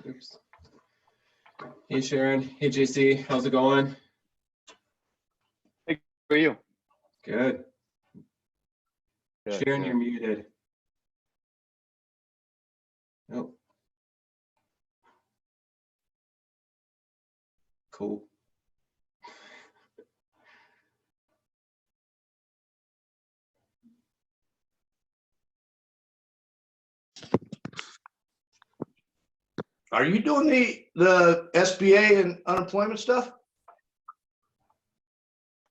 Oops. Hey Sharon. Hey JC. How's it going? Hey, how are you? Good. Sharon, you're muted. Oh. Cool. Are you doing the SBA and unemployment stuff?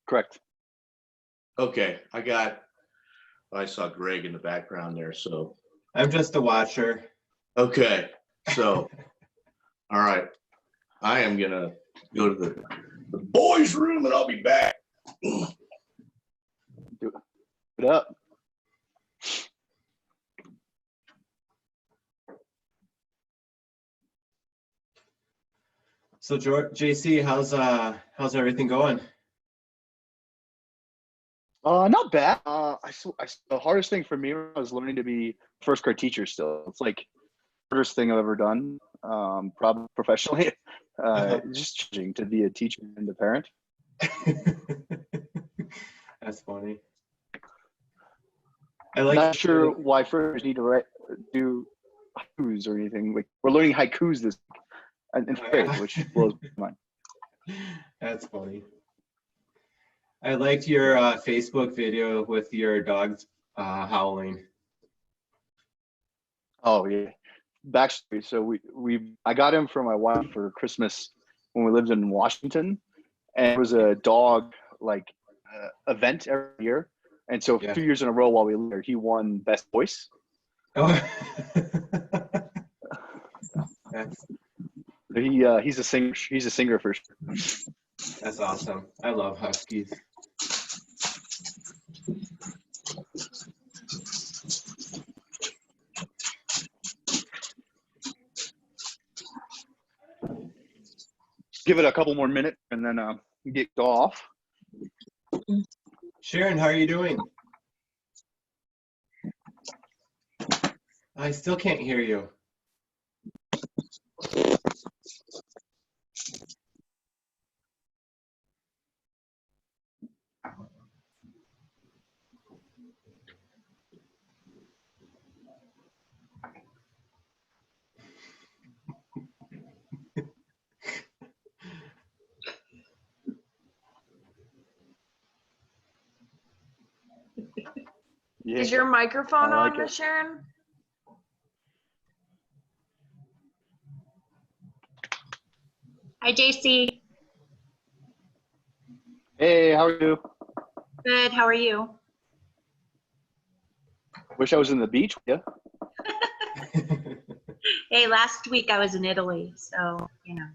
Correct. Okay, I saw Greg in the background there, so. I'm just a watcher. Okay, so, all right. I am gonna go to the boys' room and I'll be back. Do it up. So JC, how's everything going? Not bad. The hardest thing for me was learning to be first grade teacher still. It's like the hardest thing I've ever done, probably professionally. Just changing to be a teacher and a parent. That's funny. I like. Not sure why first need to do haikus or anything. Like we're learning haikus this in fifth, which blows my mind. That's funny. I liked your Facebook video with your dogs howling. Oh yeah, backstory. So I got him for my wife for Christmas when we lived in Washington, and it was a dog event every year. And so 2 years in a row while we lived there, he won best voice. Oh. He's a singer. He's a singer for sure. That's awesome. I love huskies. Give it a couple more minutes and then get off. Sharon, how are you doing? I still can't hear you. Yeah. Is your microphone like on, Miss Sharon? Hi, JC. Hey, how are you? Good. How are you? Wish I was in the beach with you. Hey, last week I was in Italy, so you know,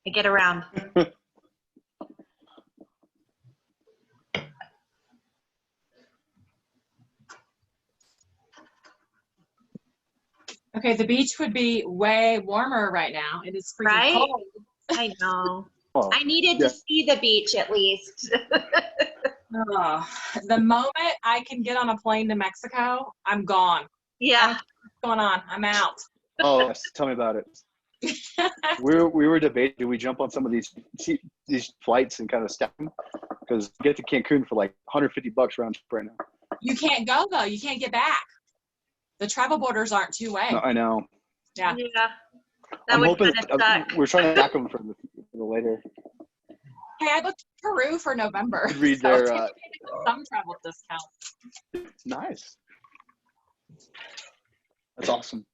I get around. Okay, the beach would be way warmer right now. It is freaking Right? cold. I know. Oh, I needed to see the beach at least. Oh, the moment I can get on a plane to Mexico, I'm gone. Yeah. What's going on? I'm out. Oh, yes. Tell me about it. We were debating, do we jump on some of these flights and kind of stack them? Because get to Cancun for like $150 round trip right now. You can't go though. You can't get back. The travel borders aren't two-way. No, I know. Yeah. Yeah. That I'm would hoping kind of suck. we're trying to stack them for the later. Hey, I booked Peru for November. Read so their some travel discount. nice. That's awesome.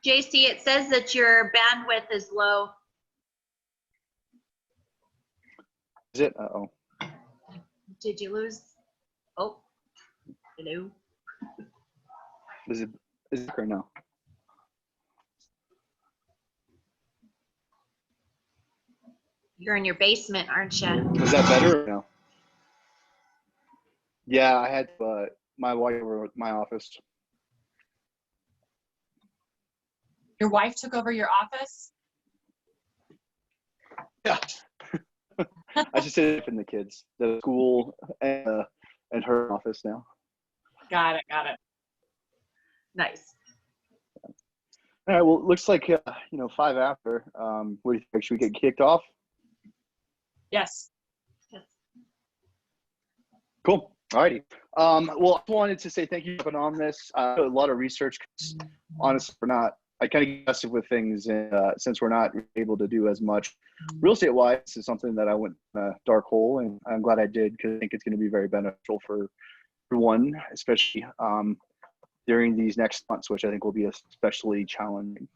JC, it says that your bandwidth is low. Is it? Uh-oh. Did you lose? Oh, hello. Is it or no? You're in your basement, aren't you? Is that better or no? Yeah, I had my wife over at my office. Your wife took over your office? Yeah. I just sit up in the kids, the school and her office now. Got it. Nice. All right. Well, it looks like 5 after. What do you think? Should we get kicked off? Yes. Cool. All righty. Well, I wanted to say thank you for putting on this. A lot of research. 'Cause honestly, I kind of get aggressive with things, and since we're not able to do as much real estate wise, this is something that I went in a dark hole, and I'm glad I did because I think it's going to be very beneficial for everyone, especially during these next months, which I think will be especially challenging.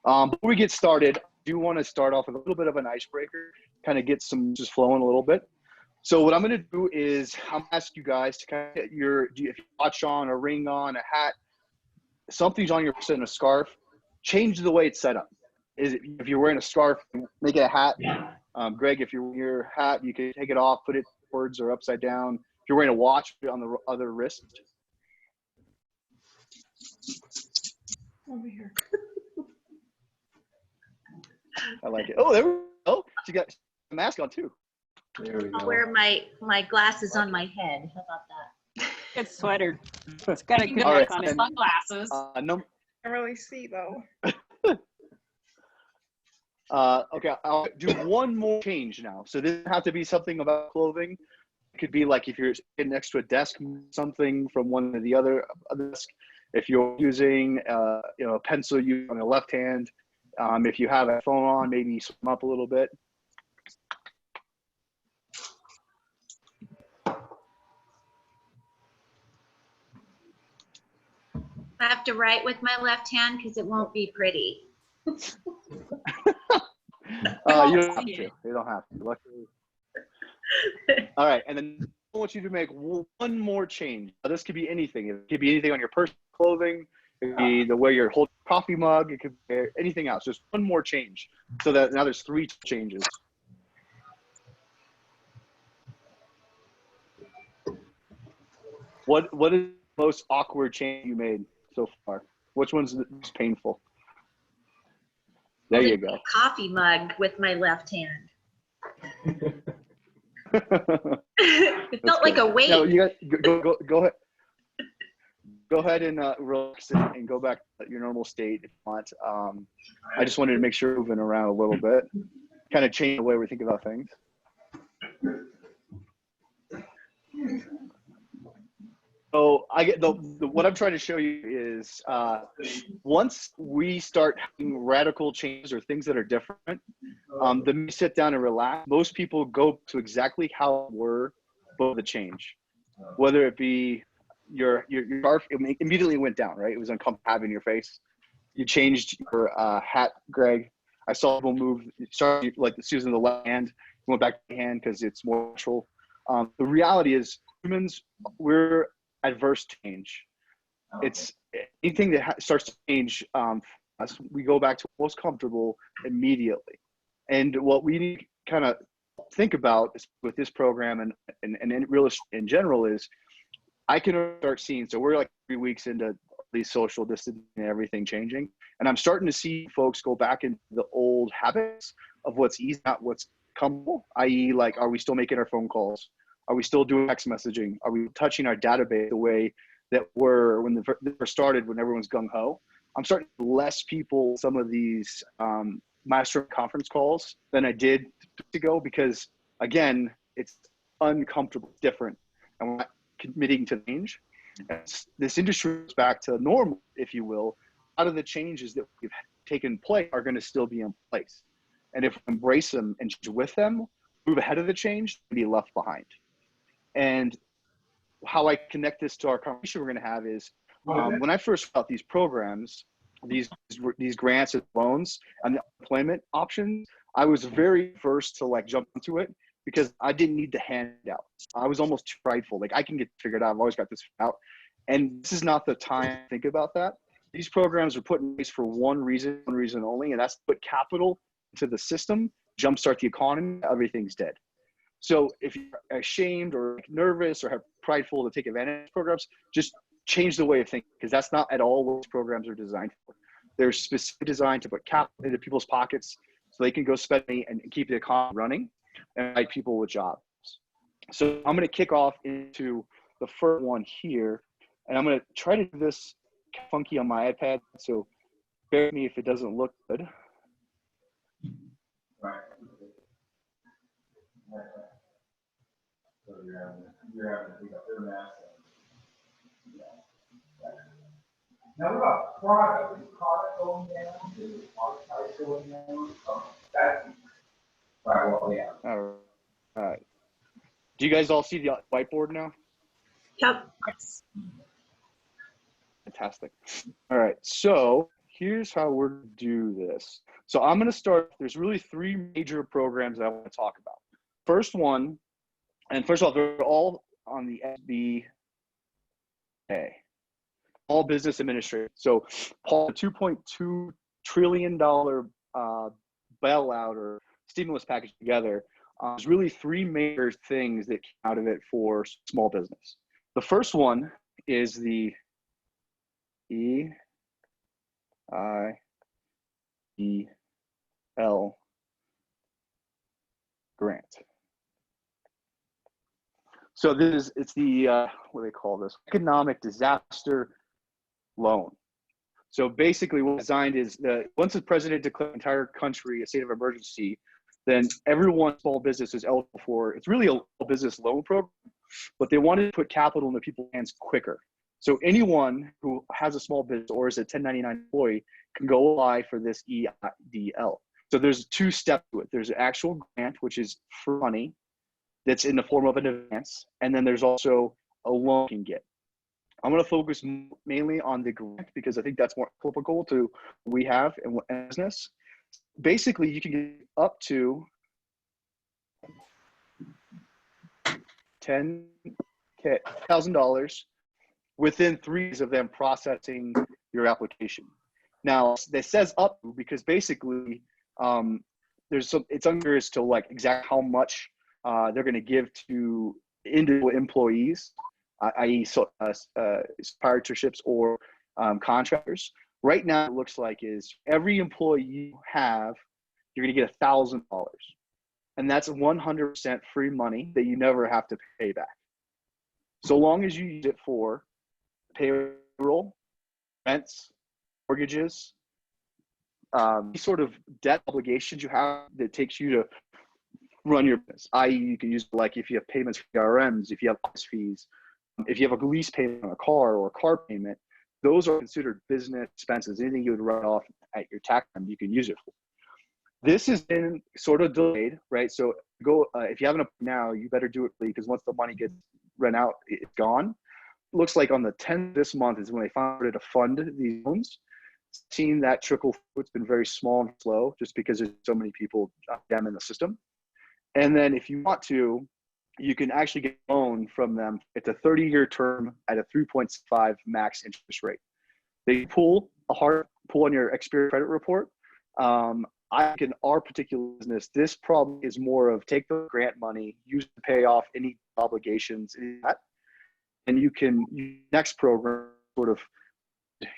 Before we get started, I do want to start off with a little bit of an icebreaker, kind of get some just flowing a little bit. So what I'm going to do is I'm going to ask you guys to kind of get if you watch on, a ring on, a hat, something's on your person, a scarf, change the way it's set up. If you're wearing a scarf, make it a hat. Greg, if you're wearing your hat, you can take it off, put it forwards or upside down. If you're wearing a watch, put it on the other wrist. Over here. I like it. Oh, there we go. She got a mask on too. There we I'll go. wear my glasses on my head. How about that? Good sweater. It's got a good All look right, on it. Sunglasses. Can't really see though. Okay, I'll do one more change now. So this doesn't have to be something about clothing. It could be like if you're sitting next to a desk, something from one to the other desk. If you're using a pencil on the left hand, if you have a phone on, maybe swim up a little bit. I have to write with my left hand because it won't be pretty. You don't have to. You don't have to. Luckily. All right, and then I want you to make one more change. Now, this could be anything. It could be anything on your personal clothing. It could be the way you're holding a coffee mug. It could be anything else. Just one more change. So that now there's 3 changes. What is the most awkward change you made so far? Which one's the most painful? There you go. A coffee mug with my left hand. It felt like a weight. No, you got go ahead. Go ahead and relax and go back to your normal state if you want. I just wanted to make sure moving around a little bit, kind of change the way we think about things. So I get what I'm trying to show you is once we start having radical changes or things that are different, then we sit down and relax. Most people go to exactly how they were before the change, whether it be your scarf immediately went down, right? It was uncomfortable having your face. You changed your hat, Greg. I saw people move, started like using the left hand, went back to the hand because it's more natural. The reality is humans, we're adverse to change. It's anything that starts to change us, we go back to what's comfortable immediately. And what we need to kind of think about with this program and real estate in general is I can start seeing, so we're like 3 weeks into these social distancing and everything changing. And I'm starting to see folks go back into the old habits of what's easy, not what's comfortable, i.e. like, are we still making our phone calls? Are we still doing text messaging? Are we touching our database the way that were when they first started, when everyone's gung-ho? I'm starting to less people some of these master conference calls than I did ago because, again, it's uncomfortable, different, and we're not committing to change. This industry is back to normal, if you will. A lot of the changes that we've taken place are going to still be in place. And if we embrace them and change with them, move ahead of the change, be left behind. And how I connect this to our conversation we're going to have is when I first got these programs, these grants and loans and the employment options, I was very first to like jump into it because I didn't need the handout. I was almost prideful. Like I can get figured out. I've always got this out. And this is not the time to think about that. These programs are put in place for one reason only, and that's to put capital into the system, jumpstart the economy, everything's dead. So if you're ashamed or nervous or have prideful to take advantage of these programs, just change the way of thinking, because that's not at all what these programs are designed for. They're specifically designed to put capital into people's pockets so they can go spend money and keep the economy running and provide people with jobs. So I'm going to kick off into the first one here, and I'm going to try to do this funky on my iPad, so bear with me if it doesn't look good. Now, what about product? Is product going down? Is product price going down? That's right. Well, yeah. All right. Do you guys all see the whiteboard now? Yep. Fantastic. All right. So here's how we're going to do this. So I'm going to start. There's really three major programs that I want to talk about. First one, and first of all, they're all on the SBA. All business administration. So, Paul, the $2.2 trillion bailout or stimulus package together, there's really three major things that came out of it for small business. The first one is the EIDL grant. So it's the, what do they call this? Economic disaster loan. So basically what designed is that once the president declared the entire country a state of emergency, then everyone small business is eligible for, it's really a business loan program, but they wanted to put capital into people's hands quicker. So anyone who has a small business or is a 1099 employee can go apply for this EIDL. So there's two steps to it. There's an actual grant, which is for money that's in the form of an advance. And then there's also a loan you can get. I'm going to focus mainly on the grant because I think that's more applicable to what we have in business. Basically, you can get up to $10,000 within 3 days of them processing your application. Now, that says up because basically it's unclear as to like exactly how much they're going to give to individual employees, i.e. proprietorships or contractors. Right now, it looks like is every employee you have, you're going to get $1,000. And that's 100% free money that you never have to pay back. So long as you use it for payroll, rents, mortgages, any sort of debt obligations you have that takes you to run your business, i.e. you can use like if you have payments for RMs, if you have office fees, if you have a lease payment on a car or a car payment, those are considered business expenses. Anything you would write off at your tax time, you can use it for. This has been sort of delayed, right? So go if you haven't now, you better do it because once the money gets run out, it's gone. It looks like on the 10th this month is when they found to fund these loans. Seeing that trickle through, it's been very small and slow just because there's so many people down in the system. And then if you want to, you can actually get a loan from them. It's a 30-year term at a 3.5 max interest rate. They pull a hard pull on your Experian credit report. I think in our particular business, this problem is more of take the grant money, use it to pay off any obligations, and you can next program sort of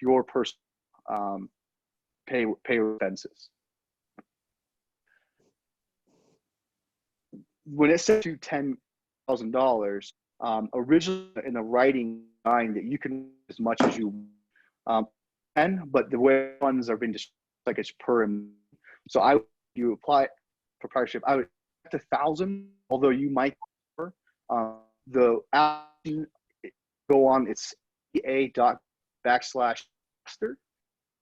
your personal pay expenses. When it says to $10,000, originally in the writing line that you can as much as you can, but the way funds are being distributed, like it's per. So you apply proprietorship. I would to 1,000, although you might the action go on. It's EA./master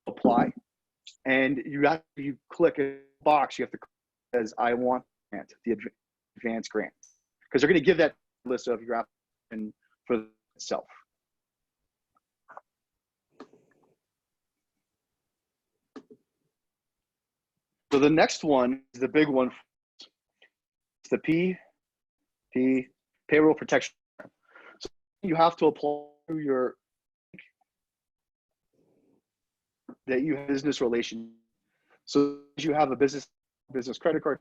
apply, and you click a box. You have to click as I want grant, the advanced grant, because they're going to give that list of your application for itself. So the next one is the big one. It's the payroll protection. So you have to apply to your that you have business relation. So if you have a business credit card,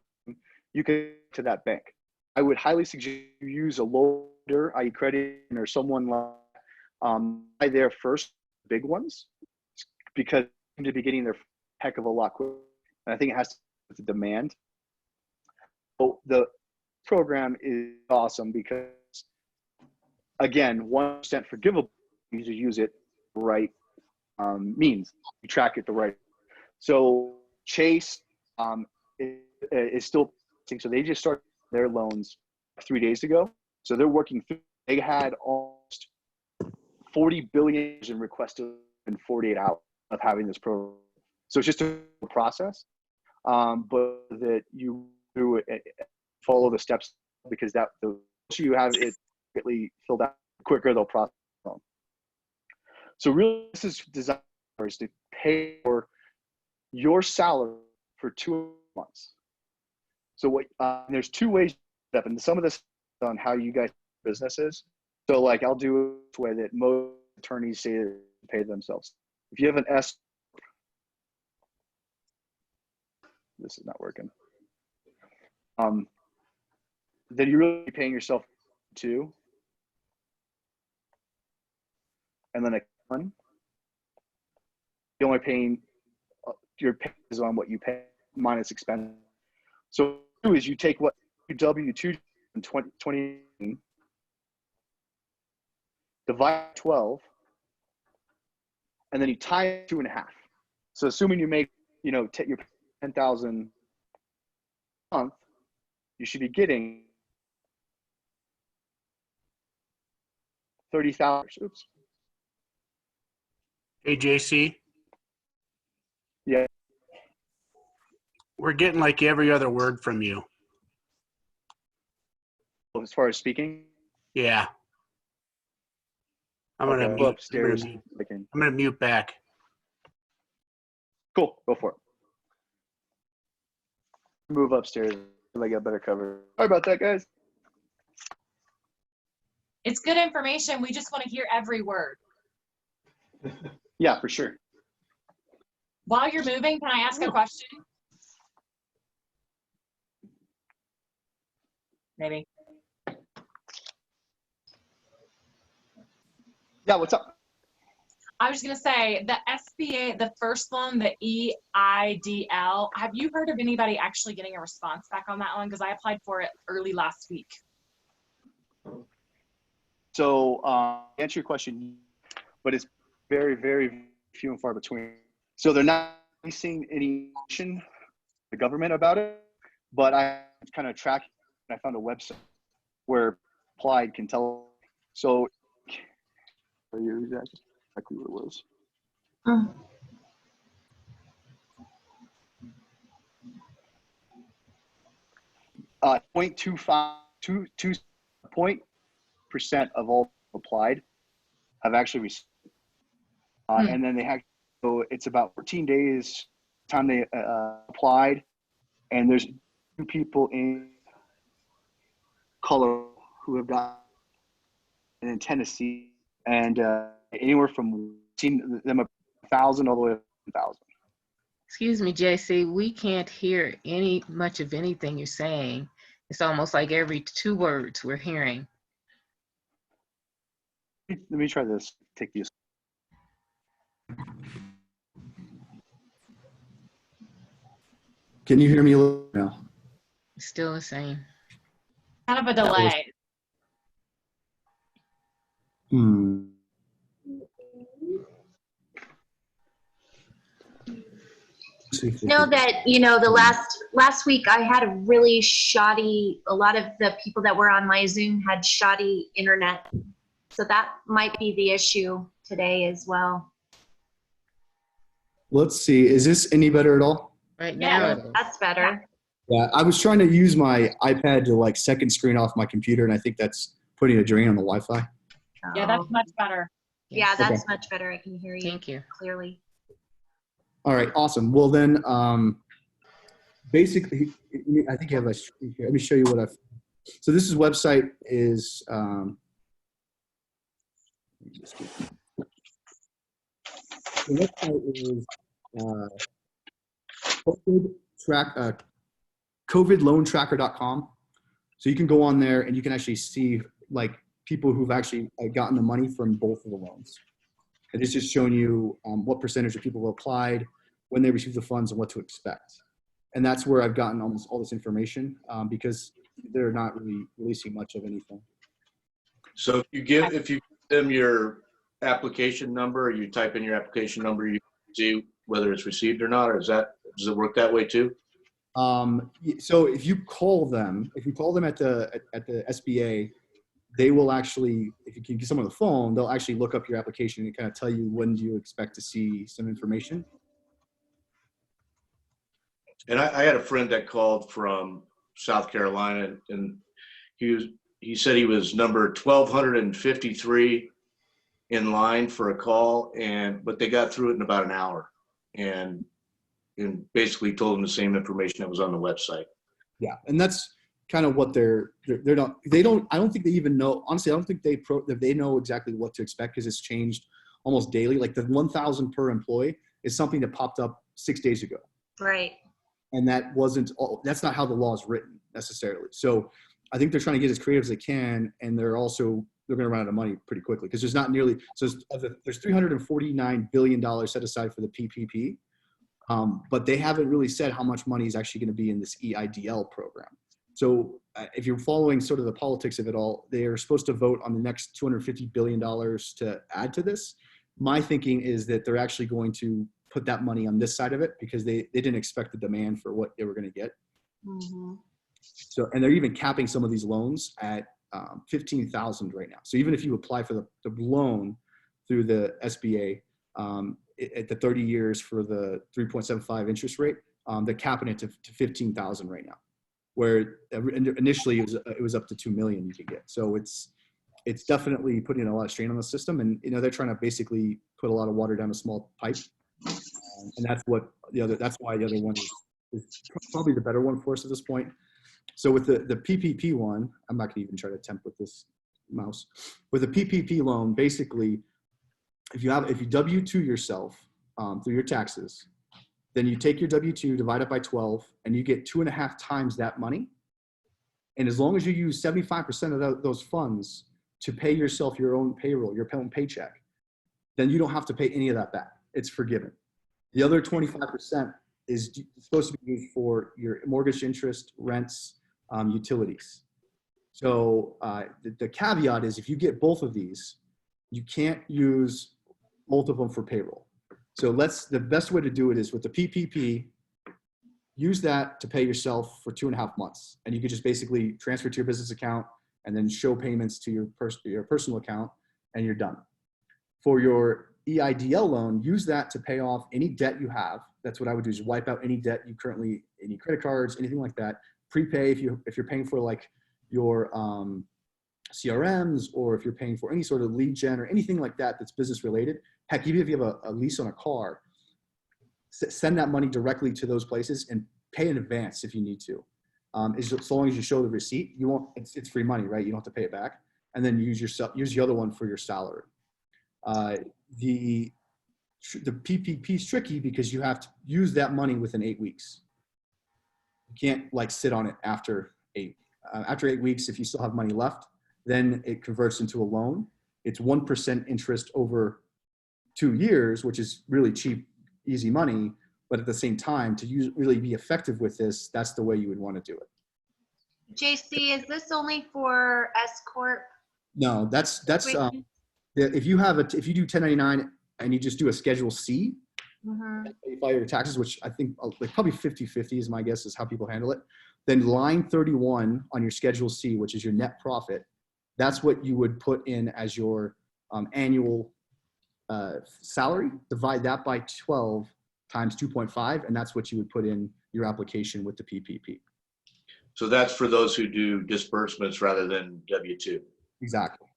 you can to that bank. I would highly suggest you use a loader, i.e. credit or someone like buy there first, big ones, because you to be getting their heck of a lot quicker. And I think it has to do with the demand. So the program is awesome because, again, 1% forgivable. You to use it the right means. You track it the right. So Chase is still, so they just started their loans 3 days ago. So they're working through, they had almost 40 billion in requested in 48 hours of having this program. So it's just a process, but that you do follow the steps, because that the closer you have it completely filled out, the quicker they'll process the loan. So really, this is designed to pay for your salary for 2 months. So what there's 2 ways to step, and some of this on how you guys business is. So like I'll do it this way that most attorneys say they pay themselves. If you have an S, this is not working. Then you're really paying yourself too, and then a one. You're only paying your pay is on what you pay minus expense. So what you do is you take what you W-2 in 2020, divide 12, and then you tie 2.5. So assuming you make, your 10,000 a month, you should be getting 30,000. Oops. Hey, JC. Yeah. We're getting like every other word from you. As far as speaking. Yeah. I'm Okay, gonna go mute. upstairs. I'm gonna mute back. Cool. Go for it. Move upstairs. I got better cover. Sorry about that, guys. It's good information. We just want to hear every word. Yeah, for sure. While you're moving, can I ask a question? Maybe. Yeah, what's up? I was going to say the SBA, the first one, the EIDL, have you heard of anybody actually getting a response back on that one? Because I applied for it early last week. So answer your question, but it's very, very few and far between. So they're not releasing any information, the government about it, but I kind of track. I found a website where applied can tell. So are you exactly what it was? 0.25% of all applied have actually received. And then they have, so it's about 14 days time they applied, and there's 2 people in Colorado who have got, and in Tennessee, and anywhere from seeing them 1,000 all the way to 1,000. Excuse me, JC, we can't hear much of anything you're saying. It's almost like every 2 words we're hearing. Let me try this. Take these. Can you hear me a little now? It's still the same. Kind of a delay. Know that, the last week I had a really shoddy, a lot of the people that were on my Zoom had shoddy internet. So that might be the issue today as well. Let's see. Is this any better at all? Right now, Yeah, that's better. Yeah, I was trying to use my iPad to like second screen off my computer, and I think that's putting a drain on the Wi-Fi. Yeah, that's much better. Yeah, that's Okay. much better. I can hear you. Thank you. Clearly. All right, awesome. Well then, basically, I think you have a screen here. Let me show you what I've. So this website is. The website is COVID track, COVIDLoanTracker.com. So you can go on there and you can actually see like people who've actually gotten the money from both of the loans. And it's just showing you what percentage of people have applied, when they receive the funds, and what to expect. And that's where I've gotten almost all this information because they're not really releasing much of anything. So if you give them your application number, or you type in your application number, you see whether it's received or not, or does it work that way too? So if you call them at the SBA, they will actually, if you can get someone on the phone, they'll actually look up your application and kind of tell you when do you expect to see some information. And I had a friend that called from South Carolina, and he said he was number 1253 in line for a call, but they got through it in about an hour, and basically told them the same information that was on the website. Yeah, and that's kind of what I don't think they even know. Honestly, I don't think they know exactly what to expect because it's changed almost daily. Like the 1,000 per employee is something that popped up 6 days ago. Right. And that's not how the law is written necessarily. So I think they're trying to get as creative as they can, and they're going to run out of money pretty quickly because there's $349 billion set aside for the PPP, but they haven't really said how much money is actually going to be in this EIDL program. So if you're following sort of the politics of it all, they are supposed to vote on the next $250 billion to add to this. My thinking is that they're actually going to put that money on this side of it because they didn't expect the demand for what they were going to get. Mm-hmm. So, and they're even capping some of these loans at $15,000 right now. So even if you apply for the loan through the SBA at the 30 years for the 3.75 interest rate, they're capping it to $15,000 right now, where initially it was up to $2 million you could get. So it's definitely putting a lot of strain on the system, and they're trying to basically put a lot of water down a small pipe, and that's why the other one is probably the better one for us at this point. So with the PPP one, I'm not going to even try to attempt with this mouse. With a PPP loan, basically, if you W-2 yourself through your taxes, then you take your W-2, divide it by 12, and you get 2.5 times that money. And as long as you use 75% of those funds to pay yourself your own payroll, your own paycheck, then you don't have to pay any of that back. It's forgiven. The other 25% is supposed to be used for your mortgage interest, rents, utilities. So the caveat is if you get both of these, you can't use both of them for payroll. So the best way to do it is with the PPP, use that to pay yourself for 2.5 months. And you could just basically transfer to your business account and then show payments to your personal account, and you're done. For your EIDL loan, use that to pay off any debt you have. That's what I would do, is wipe out any debt you currently, any credit cards, anything like that. Prepay if you're paying for like your CRMs, or if you're paying for any sort of lead gen or anything like that that's business related. Heck, even if you have a lease on a car, send that money directly to those places and pay in advance if you need to. As long as you show the receipt, you won't. It's free money, right? You don't have to pay it back. And then use the other one for your salary. The PPP is tricky because you have to use that money within 8 weeks. You can't like sit on it after 8. After 8 weeks, if you still have money left, then it converts into a loan. It's 1% interest over 2 years, which is really cheap, easy money. But at the same time, to really be effective with this, that's the way you would want to do it. JC, is this only for S Corp? No, that's if you do 1099 and you just do a Schedule C, pay by your taxes, which I think like probably 50-50 is my guess is how people handle it. Then line 31 on your Schedule C, which is your net profit, that's what you would put in as your annual salary. Divide that by 12 times 2.5, and that's what you would put in your application with the PPP. So that's for those who do disbursements rather than W-2. Exactly.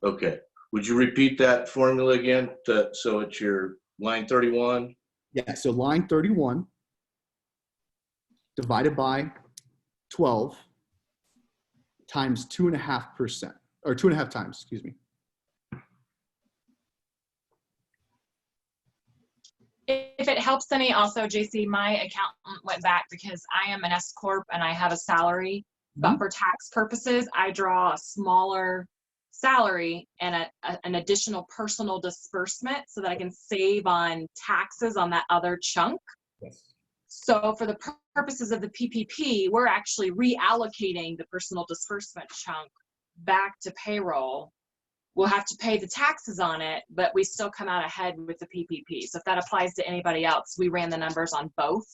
Okay. Would you repeat that formula again? So it's your line 31? Yeah, so line 31 divided by 12 times 2.5%, or 2.5 times, excuse me. If If it helps any, also, JC, my accountant went back because I am an S Corp and I have a salary, but for tax purposes, I draw a smaller salary and an additional personal disbursement so that I can save on taxes on that other chunk. Yes. So for the purposes of the PPP, we're actually reallocating the personal disbursement chunk back to payroll. We'll have to pay the taxes on it, but we still come out ahead with the PPP. So if that applies to anybody else, we ran the numbers on both,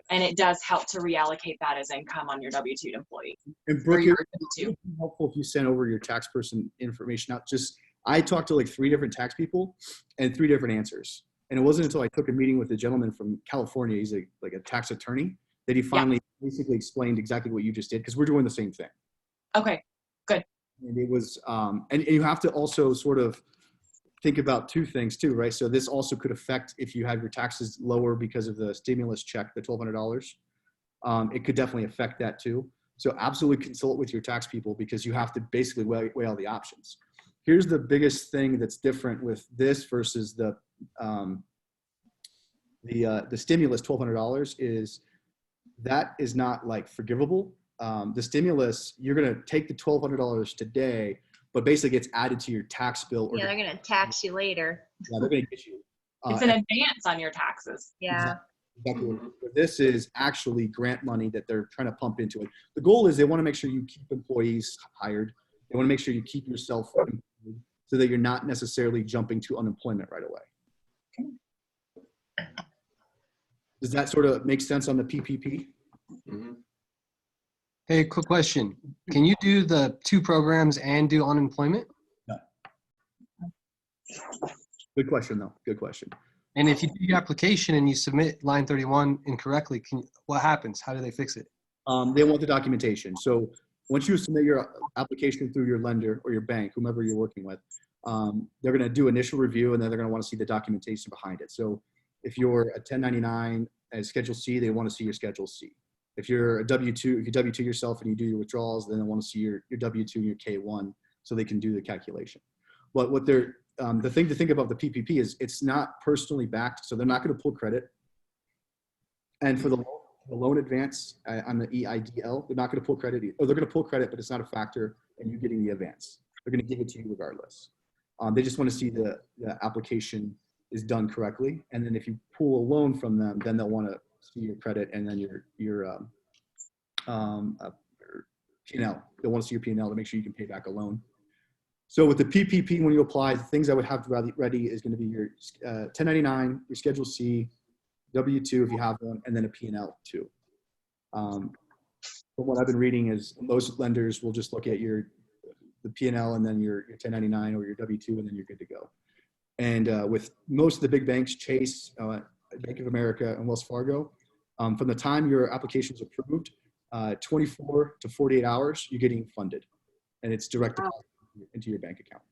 and it does help to reallocate that as income on your W-2 employee. And Brooke, it would be helpful if you send over your tax person information out. I talked to like 3 different tax people and 3 different answers. And it wasn't until I took a meeting with a gentleman from California, he's like a tax attorney, that he finally basically explained exactly what you just did, because we're doing the same thing. Okay, good. And it was, and you have to also sort of think about 2 things too, right? So this also could affect if you have your taxes lower because of the stimulus check, the $1,200. It could definitely affect that too. So absolutely consult with your tax people, because you have to basically weigh all the options. Here's the biggest thing that's different with this versus the stimulus $1,200 is that is not like forgivable. The stimulus, you're going to take the $1,200 today, but basically gets added to your tax bill. Yeah, they're going to tax you later. Yeah, they're going to get you. It's an advance on your taxes. Yeah. Exactly. This is actually grant money that they're trying to pump into it. The goal is they want to make sure you keep employees hired. They want to make sure you keep yourself employed so that you're not necessarily jumping to unemployment right away. Does that sort of make sense on the PPP? Mm-hmm. Hey, quick question. Can you do the 2 programs and do unemployment? No. Good question, though. Good question. And if you do your application and you submit line 31 incorrectly, what happens? How do they fix it? They want the documentation. So once you submit your application through your lender or your bank, whomever you're working with, they're going to do initial review, and then they're going to want to see the documentation behind it. So if you're a 1099 and Schedule C, they want to see your Schedule C. If you're a W-2, if you W-2 yourself and you do your withdrawals, then they want to see your W-2 and your K-1 so they can do the calculation. But what they're, the thing to think about the PPP is it's not personally backed, so they're not going to pull credit. And for the loan advance on the EIDL, they're not going to pull credit. Or they're going to pull credit, but it's not a factor in you getting the advance. They're going to give it to you regardless. They just want to see the application is done correctly. And then if you pull a loan from them, then they'll want to see your credit and then your P&L. They'll want to see your P&L to make sure you can pay back a loan. So with the PPP, when you apply, the things I would have ready is going to be your 1099, your Schedule C, W-2 if you have one, and then a P&L too. From what I've been reading is most lenders will just look at the P&L and then your 1099 or your W-2, and then you're good to go. And with most of the big banks, Chase, Bank of America, and Wells Fargo, from the time your application is approved, 24 to 48 hours, you're getting funded, and it's direct into your bank account.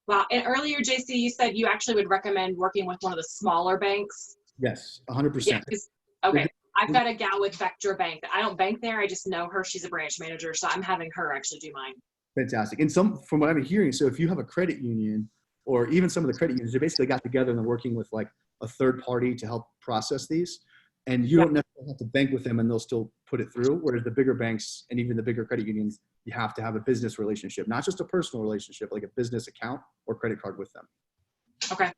Wow. And earlier, JC, you said you actually would recommend working with one of the smaller banks. Yes, 100%. Yeah, okay. I've got a gal with Vectra Bank. I don't bank there. I just know her. She's a branch manager. So I'm having her actually do mine. Fantastic. And from what I've been hearing, so if you have a credit union or even some of the credit unions, they basically got together and they're working with like a third party to help process these. And you don't necessarily have to bank with them and they'll still put it through. Whereas the bigger banks and even the bigger credit unions, you have to have a business relationship, not just a personal relationship, like a business account or credit card with them. Okay.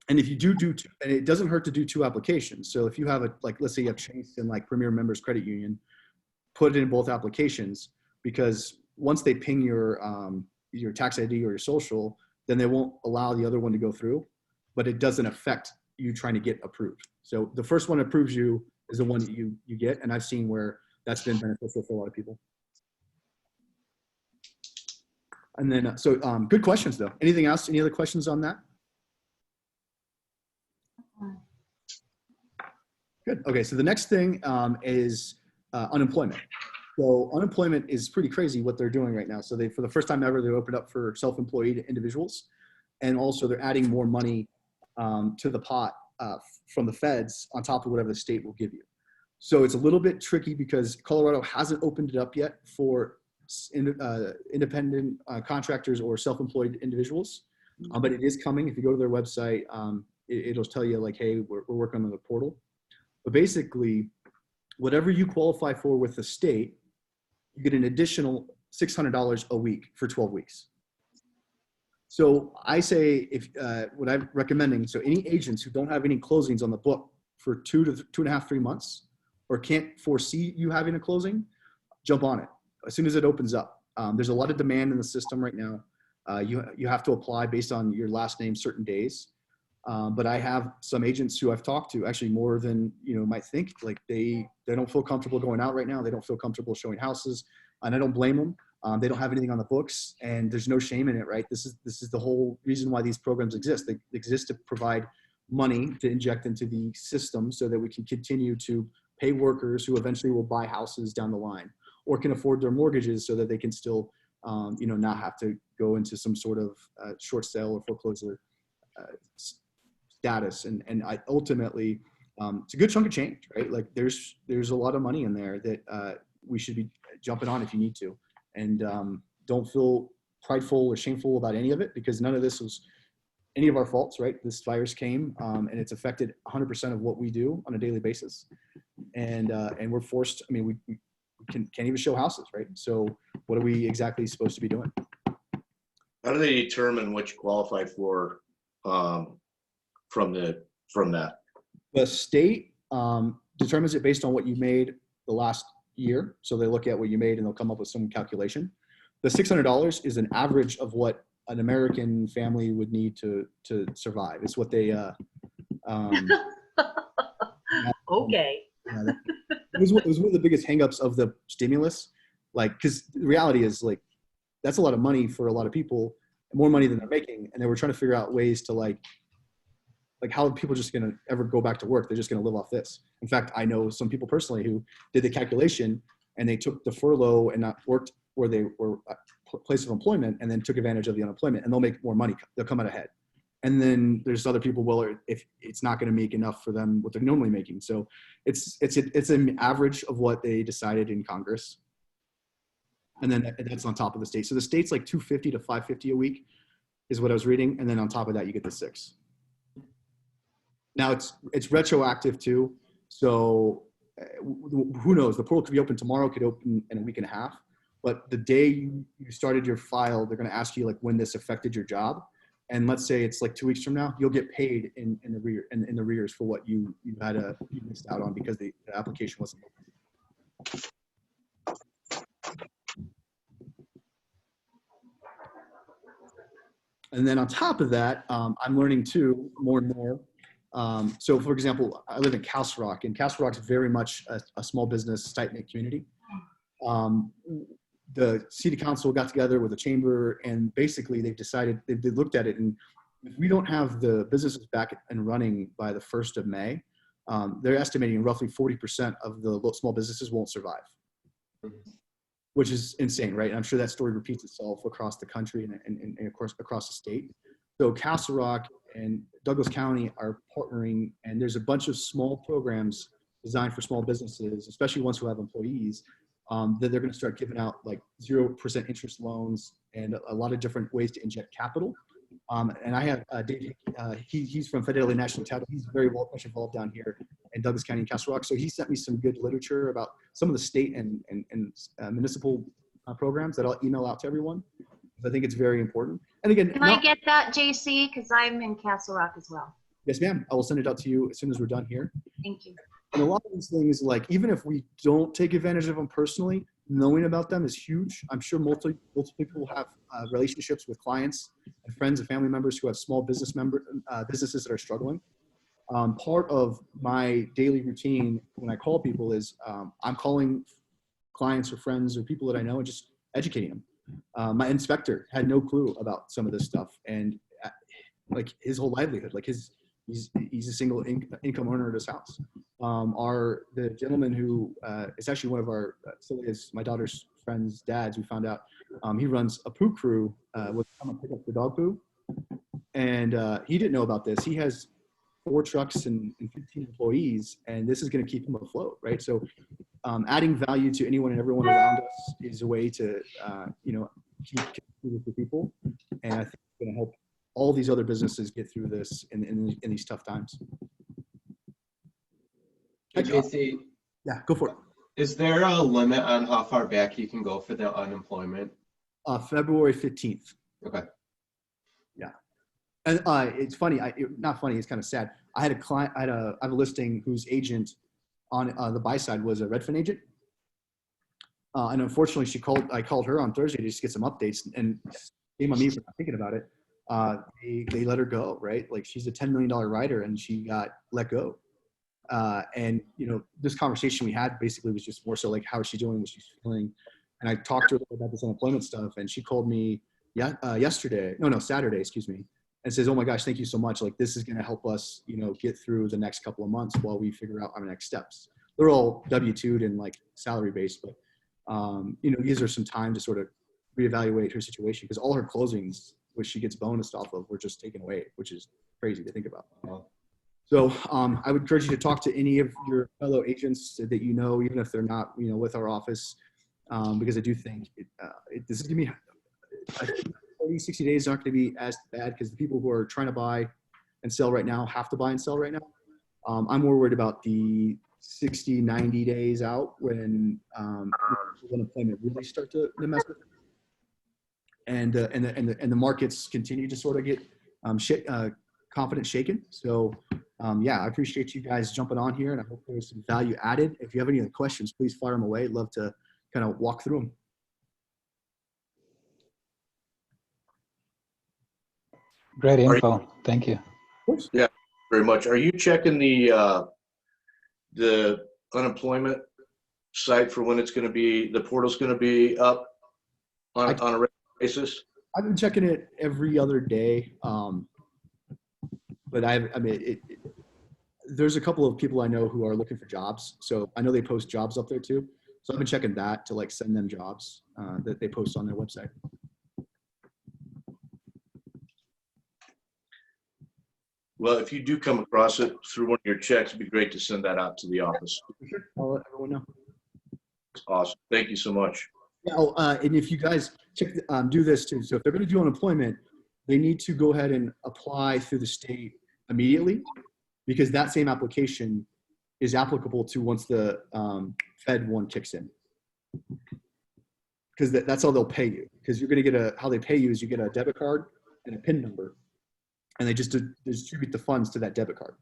And if you do two, and it doesn't hurt to do 2 applications. So if you have let's say you have Chase and like Premier Members Credit Union, put it in both applications, because once they ping your tax ID or your social, then they won't allow the other one to go through, but it doesn't affect you trying to get approved. So the first one approves you is the one that you get. And I've seen where that's been beneficial for a lot of people. And then, so good questions though. Anything else? Any other questions on that? Good. Okay. So the next thing is unemployment. So unemployment is pretty crazy what they're doing right now. So for the first time ever, they opened up for self-employed individuals. And also they're adding more money to the pot from the feds on top of whatever the state will give you. So it's a little bit tricky because Colorado hasn't opened it up yet for independent contractors or self-employed individuals. But it is coming. If you go to their website, it'll tell you like, hey, we're working on the portal. But basically, whatever you qualify for with the state, you get an additional $600 a week for 12 weeks. So I say, if what I'm recommending, so any agents who don't have any closings on the book for 2.5, 3 months, or can't foresee you having a closing, jump on it as soon as it opens up. There's a lot of demand in the system right now. You have to apply based on your last name certain days. But I have some agents who I've talked to, actually more than might think, like they don't feel comfortable going out right now. They don't feel comfortable showing houses, and I don't blame them. They don't have anything on the books, and there's no shame in it, right? This is the whole reason why these programs exist. They exist to provide money to inject into the system so that we can continue to pay workers who eventually will buy houses down the line, or can afford their mortgages so that they can still, not have to go into some sort of short sale or foreclosure status. And ultimately, it's a good chunk of change, right? Like there's a lot of money in there that we should be jumping on if you need to. And don't feel prideful or shameful about any of it, because none of this was any of our faults, right? This virus came and it's affected 100% of what we do on a daily basis. And we're forced, I mean, we can't even show houses, right? So what are we exactly supposed to be doing? How do they determine what you qualify for from that? The state determines it based on what you made the last year. So they look at what you made and they'll come up with some calculation. The $600 is an average of what an American family would need to survive. It's what they Okay. It was one of the biggest hangups of the stimulus, like, because the reality is, like, that's a lot of money for a lot of people, more money than they're making, and they were trying to figure out ways to like how are people just going to ever go back to work? They're just going to live off this. In fact, I know some people personally who did the calculation and they took the furlough and not worked where they were at place of employment, and then took advantage of the unemployment, and they'll make more money. They'll come out ahead. And then there's other people, well, if it's not going to make enough for them what they're normally making. So it's an average of what they decided in Congress. And then that's on top of the state. So the state's like $250 to $550 a week is what I was reading. And then on top of that, you get the $6. Now it's retroactive too. So who knows? The portal could be open tomorrow, could open in a week and a half. But the day you started your file, they're going to ask you like when this affected your job. And let's say it's like 2 weeks from now, you'll get paid in the arrears for what you missed out on because the application wasn't open. And then on top of that, I'm learning too more and more. So for example, I live in Castle Rock, and Castle Rock's very much a small business tight-knit community. The city council got together with the chamber, and basically they decided, they looked at it, and if we don't have the businesses back and running by the 1st of May, they're estimating roughly 40% of the small businesses won't survive, which is insane, right? And I'm sure that story repeats itself across the country and of course across the state. So Castle Rock and Douglas County are partnering, and there's a bunch of small programs designed for small businesses, especially ones who have employees, that they're going to start giving out like 0% interest loans and a lot of different ways to inject capital. And I have Dave, he's from Fidelity National Title. He's very much involved down here in Douglas County and Castle Rock. So he sent me some good literature about some of the state and municipal programs that I'll email out to everyone. I think it's very important. And again, can I get that, JC? Because I'm in Castle Rock as well. Yes, ma'am. I will send it out to you as soon as we're done here. Thank you. And a lot of these things, like, even if we don't take advantage of them personally, knowing about them is huge. I'm sure multiple people have relationships with clients and friends and family members who have small businesses that are struggling. Part of my daily routine when I call people is I'm calling clients or friends or people that I know and just educating them. My inspector had no clue about some of this stuff, and like his whole livelihood, like he's a single income earner at his house. The gentleman who is actually one of our, is my daughter's friend's dads, we found out he runs a poo crew with come pick up the dog poo, and he didn't know about this. He has 4 trucks and 15 employees, and this is going to keep him afloat, right? So adding value to anyone and everyone around us is a way to keep with the people, and I think it's going to help all these these other businesses get through this in these tough times. Hey, JC, Yeah, go for it. is there a limit on how far back you can go for the unemployment? February 15th. Okay. Yeah. And it's funny, not funny, it's kind of sad. I had a client, I have a listing whose agent on the buy side was a Redfin agent. And unfortunately, I called her on Thursday to just get some updates, and shame on me for not thinking about it. They let her go, right? Like, she's a $10 million writer and she got let go. And this conversation we had basically was just more so like, how is she doing? What she's feeling? And I talked to her about this unemployment stuff, and she called me Saturday, excuse me, and says, "Oh my gosh, thank you so much. Like, this is going to help us, get through the next couple of months while we figure out our next steps." They're all W-2'd and like salary based, but gives her some time to sort of reevaluate her situation, because all her closings, which she gets bonused off of, were just taken away, which is crazy to think about. So I would encourage you to talk to any of your fellow agents that even if they're not, with our office, because I do think this is going to be 40, 60 days aren't going to be as bad, because the people who are trying to buy and sell right now have to buy and sell right now. I'm more worried about the 60, 90 days out when unemployment really start to mess with it. And the markets continue to sort of get confidence shaken. So I appreciate you guys jumping on here, and I hope there's some value added. If you have any other questions, please fire them away. I'd love to kind of walk through them. Great info. Thank you. Yeah, very much. Are you checking the unemployment site for when it's going to be, the portal's going to be up on a regular basis? I've been checking it every other day. But there's a couple of people I know who are looking for jobs. So I know they post jobs up there too. So I've been checking that to send them jobs that they post on their website. Well, if you do come across it through one of your checks, it'd be great to send that out to the office. Sure. I'll let everyone know. Awesome. Thank you so much. Yeah, and if you guys do this too. So if they're going to do unemployment, they need to go ahead and apply through the state immediately, because that same application is applicable to once the Fed one kicks in. Because that's how they'll pay you. Because you're going to get how they pay you is you get a debit card and a PIN number, and they just distribute the funds to that debit card.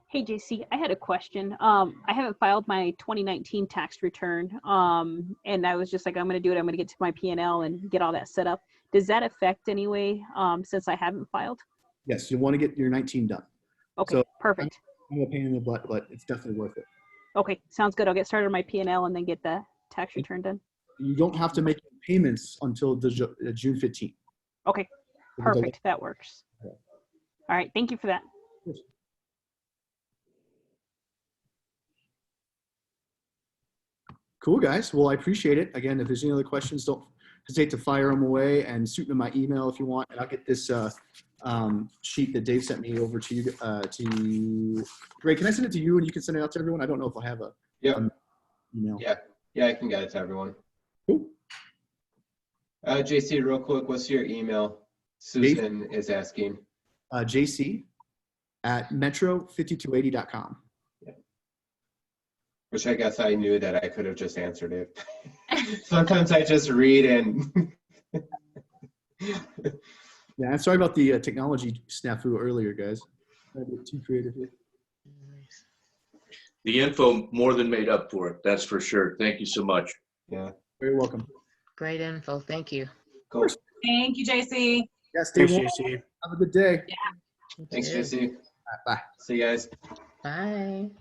Hey, JC, I had a question. I haven't filed my 2019 tax return, and I was just like, I'm going to do it. I'm going to get to my P&L and get all that set up. Does that affect anyway, since I haven't filed? Yes, you want to get your 19 done. Okay, so, perfect. I'm a pain in the butt, but it's definitely worth it. Okay, sounds good. I'll get started on my P&L and then get the tax return done. You don't have to make payments until June 15th. Okay, perfect. That works. All right, thank you for that. Cool, guys. Well, I appreciate it. Again, if there's any other questions, don't hesitate to fire them away and shoot me my email if you want. And I'll get this sheet that Dave sent me over to you. Greg, can I send it to you and you can send it out to everyone? I don't know if I have a email. Yeah, I can get it to everyone. Cool. JC, real quick, what's your email? Susan is asking. JC at metro5280.com. Which I guess I knew that I could have just answered it. Sometimes I just read and. Yeah, I'm sorry about the technology snafu earlier, guys. I get too creative here. The info more than made up for it. That's for sure. Thank you so much. Yeah. Very welcome. Great info. Thank you. Cool. Thank you, JC. Yes, Dave. Thanks, JC. Have a good day. Yeah. Thanks, JC. Bye. See you guys. Bye.